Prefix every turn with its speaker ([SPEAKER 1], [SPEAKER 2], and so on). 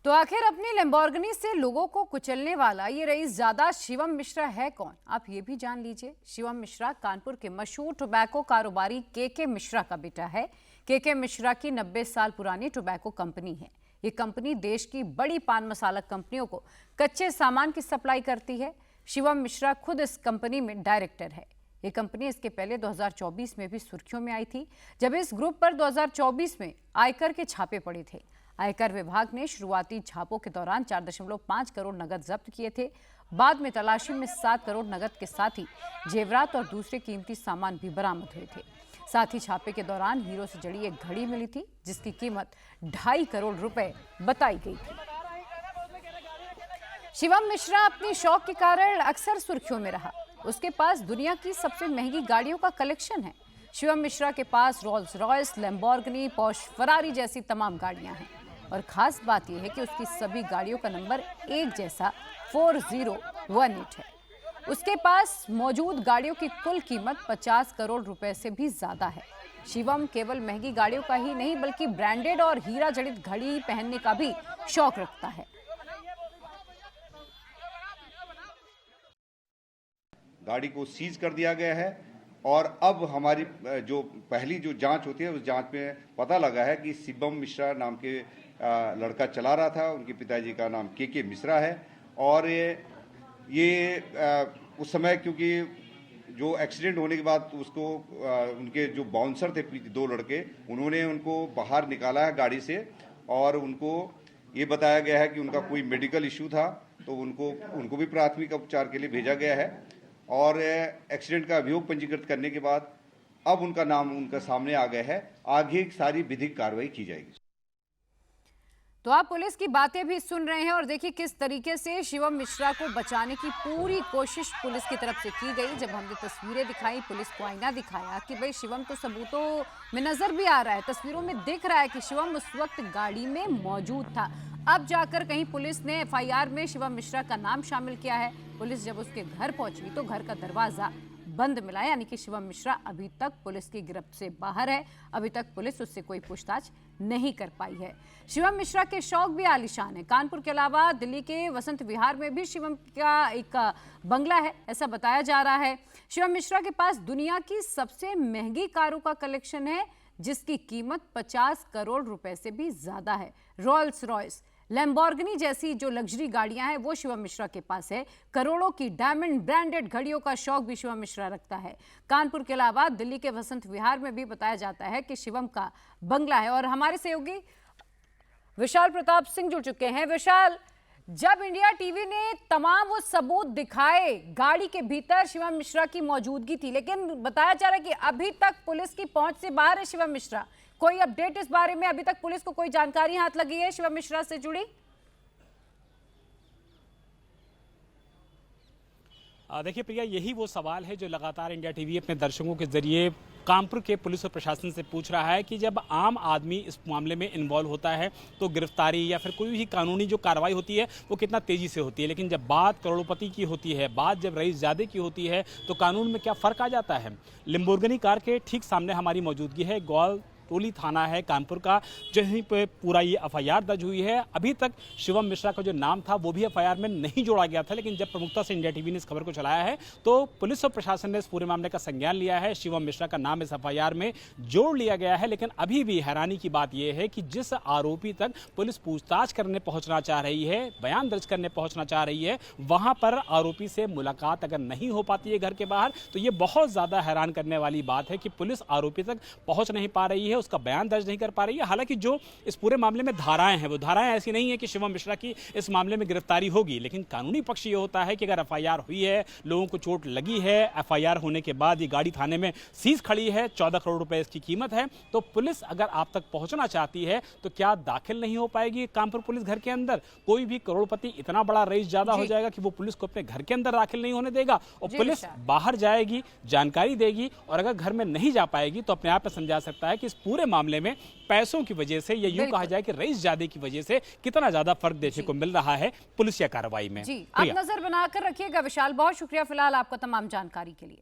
[SPEAKER 1] तो आखिर अपनी लैम्बोर्गिनी से लोगों को कुचलने वाला ये रईस ज़ादा शिवम मिश्रा है कौन, आप ये भी जान लीजिए। शिवम मिश्रा कानपुर के मशहूर टोबैको कारोबारी के मिश्रा का बेटा है। के मिश्रा की 90 साल पुरानी टोबैको कंपनी है। ये कंपनी देश की बड़ी पान मसाला कंपनियों को कच्चे सामान की सप्लाई करती है। शिवम मिश्रा खुद इस कंपनी में डायरेक्टर है। ये कंपनी इसके पहले 2024 में भी सुर्खियों में आई थी, जब इस ग्रुप पर 2024 में आयकर के छापे पड़े थे। आयकर विभाग ने शुरुआती छापों के दौरान 4.5 करोड़ नगद जब्त किए थे। बाद में तलाशी में 7 करोड़ नगद के साथ ही जेवरात और दूसरे कीमती सामान भी बरामद हुए थे। साथ ही छापे के दौरान हीरो से जड़ी एक घड़ी मिली थी, जिसकी कीमत 2.5 करोड़ रुपए बताई गई थी। शिवम मिश्रा अपने शौक के कारण अक्सर सुर्खियों में रहा। उसके पास दुनिया की सबसे महंगी गाड़ियों का कलेक्शन है। शिवम मिश्रा के पास Rolls Royce, Lamborghini, Porsche, Ferrari जैसी तमाम गाड़ियां हैं और खास बात यह है कि उसकी सभी गाड़ियों का नंबर एक जैसा 4018 है। उसके पास मौजूद गाड़ियों की कुल कीमत 50 करोड़ रुपए से भी ज्यादा है। शिवम केवल महंगी गाड़ियों का ही नहीं बल्कि ब्रांडेड और हीरा जड़ित घड़ी पहनने का भी शौक रखता है।
[SPEAKER 2] गाड़ी को सीज कर दिया गया है और अब हमारी जो पहली जांच होती है उस जांच में पता लगा है कि शिवम मिश्रा नाम के लड़का चला रहा था। उनके पिताजी का नाम के मिश्रा है और ये उस समय क्योंकि जो एक्सीडेंट होने के बाद उसको उनके जो बाउंसर थे 2 लड़के, उन्होंने उनको बाहर निकाला है गाड़ी से और उनको ये बताया गया है कि उनका कोई मेडिकल इश्यू था, तो उनको भी प्राथमिक उपचार के लिए भेजा गया है और एक्सीडेंट का अभियोग पंजीकृत करने के बाद अब उनका नाम उनका सामने आ गया है। आगे सारी विधिक कार्रवाई की जाएगी।
[SPEAKER 1] तो आप पुलिस की बातें भी सुन रहे हैं और देखिए किस तरीके से शिवम मिश्रा को बचाने की पूरी कोशिश पुलिस की तरफ से की गई। जब हमने तस्वीरें दिखाई, पुलिस को आईना दिखाया कि भाई शिवम तो सबूतों में नजर भी आ रहा है, तस्वीरों में दिख रहा है कि शिवम उस वक्त गाड़ी में मौजूद था। अब जाकर कहीं पुलिस ने एफआईआर में शिवम मिश्रा का नाम शामिल किया है। पुलिस जब उसके घर पहुंची तो घर का दरवाजा बंद मिला, यानी कि शिवम मिश्रा अभी तक पुलिस की गिरफ्त से बाहर है। अभी तक पुलिस उससे कोई पूछताछ नहीं कर पाई है। शिवम मिश्रा के शौक भी आलीशान है। कानपुर के अलावा दिल्ली के वसंत विहार में भी शिवम का एक बंगला है, ऐसा बताया जा रहा है। शिवम मिश्रा के पास दुनिया की सबसे महंगी कारों का कलेक्शन है, जिसकी कीमत 50 करोड़ रुपए से भी ज्यादा है। रोल्स रॉयस, लैम्बोर्गिनी जैसी जो लग्जरी गाड़ियां हैं वो शिवम मिश्रा के पास है। करोड़ों की डायमंड ब्रांडेड घड़ियों का शौक भी शिवम मिश्रा रखता है। कानपुर के अलावा दिल्ली के वसंत विहार में भी बताया जाता है कि शिवम का बंगला है। और हमारे सहयोगी विशाल प्रताप सिंह जुड़ चुके हैं। विशाल, जब इंडिया टीवी ने तमाम वो सबूत दिखाए, गाड़ी के भीतर शिवम मिश्रा की मौजूदगी थी, लेकिन बताया जा रहा है कि अभी तक पुलिस की पहुंच से बाहर है शिवम मिश्रा। कोई अपडेट इस बारे में? अभी तक पुलिस को कोई जानकारी हाथ लगी है शिवम मिश्रा से जुड़ी?
[SPEAKER 3] देखिए प्रिया, यही वो सवाल है जो लगातार इंडिया टीवी अपने दर्शकों के जरिए कानपुर के पुलिस और प्रशासन से पूछ रहा है कि जब आम आदमी इस मामले में इन्वॉल्व होता है तो गिरफ्तारी या फिर कोई भी कानूनी जो कार्रवाई होती है वो कितना तेजी से होती है, लेकिन जब बात करोड़पति की होती है, बात जब रईस ज़ादे की होती है, तो कानून में क्या फ़र्क आ जाता है। लैम्बोर्गिनी कार के ठीक सामने हमारी मौजूदगी है। ग्वाल टोली थाना है कानपुर का, जहीं पे पूरा ये एफआईआर दर्ज हुई है। अभी तक शिवम मिश्रा का जो नाम था वो भी एफआईआर में नहीं जोड़ा गया था, लेकिन जब प्रमुखता से इंडिया टीवी ने इस खबर को चलाया है तो पुलिस और प्रशासन ने इस पूरे मामले का संज्ञान लिया है। शिवम मिश्रा का नाम इस एफआईआर में जोड़ लिया गया है। लेकिन अभी भी हैरानी की बात यह है कि जिस आरोपी तक पुलिस पूछताछ करने पहुंचना चाह रही है, बयान दर्ज करने पहुंचना चाह रही है, वहां पर आरोपी से मुलाकात अगर नहीं हो पाती है घर के बाहर, तो ये बहुत ज्यादा हैरान करने वाली बात है कि पुलिस आरोपी तक पहुंच नहीं पा रही है, उसका बयान दर्ज नहीं कर पा रही है। हालांकि जो इस पूरे मामले में धाराएं हैं वो धाराएं ऐसी नहीं है कि शिवम मिश्रा की इस मामले में गिरफ्तारी होगी, लेकिन कानूनी पक्ष ये होता है कि अगर एफआईआर हुई है, लोगों को चोट लगी है, एफआईआर होने के बाद ये गाड़ी थाने में सीज खड़ी है, 14 करोड़ रुपए इसकी कीमत है, तो पुलिस अगर आप तक पहुंचना चाहती है तो क्या दाखिल नहीं हो पाएगी कानपुर पुलिस घर के अंदर? कोई भी करोड़पति इतना बड़ा रईस ज़्यादा हो जाएगा कि वो पुलिस को अपने घर के अंदर दाखिल नहीं होने देगा और पुलिस बाहर जाएगी, जानकारी देगी, और अगर घर में नहीं जा पाएगी तो अपने आप में समझा सकता है कि इस पूरे मामले में पैसों की वजह से, या यूं कहा जाए कि रईस ज़ादे की वजह से कितना ज्यादा फर्क देखने को मिल रहा है पुलिस या कार्रवाई में।
[SPEAKER 1] जी, आप नजर बनाकर रखिएगा। विशाल, बहुत शुक्रिया फिलहाल आपका तमाम जानकारी के लिए।